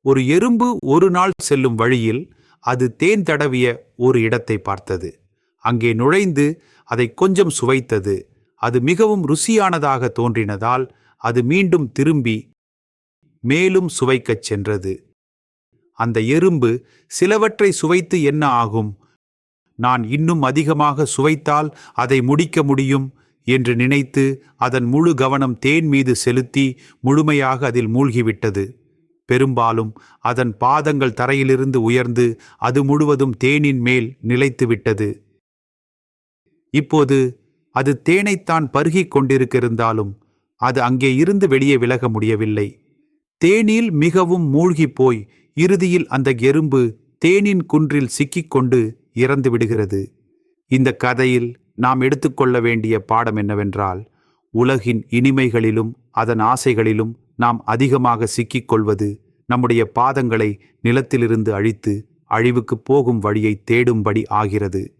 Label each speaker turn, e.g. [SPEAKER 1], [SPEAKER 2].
[SPEAKER 1] ஒரு எறும்பு ஒரு நாள் செல்லும் வழியில் அது தேன் தடவிய ஒரு இடத்தை பார்த்தது. அங்கே நுழைந்து அதை கொஞ்சம் சுவைத்தது. அது மிகவும் ருசியானதாக தோன்றினதால் அது மீண்டும் திரும்பி மேலும் சுவைக்கச் சென்றது. அந்த எறும்பு சிலவற்றை சுவைத்து என்ன ஆகும், நான் இன்னும் அதிகமாக சுவைத்தால் அதை முடிக்க முடியும் என்று நினைத்து அதன் முழு கவனம் தேன் மீது செலுத்தி முழுமையாக அதில் மூழ்கிவிட்டது. பெரும்பாலும் அதன் பாதங்கள் தரையிலிருந்து உயர்ந்து அது முழுவதும் தேனின் மேல் நிலைத்துவிட்டது. இப்போது அது தேனைத்தான் பருகிக் கொண்டிருக்கிருந்தாலும் அது அங்கே இருந்து வெளியே விலக முடியவில்லை. தேனில் மிகவும் மூழ்கி போய் இறுதியில் அந்த எறும்பு தேனின் குன்றில் சிக்கிக்கொண்டு இறந்து விடுகிறது. இந்த கதையில் நாம் எடுத்துக்கொள்ள வேண்டிய பாடம் என்னவென்றால், உலகின் இனிமைகளிலும் அதன் ஆசைகளிலும் நாம் அதிகமாக சிக்கிக்கொள்வது நம்முடைய பாதங்களை நிலத்திலிருந்து அழித்து அழிவுக்கு போகும் வழியை தேடும்படி ஆகிறது.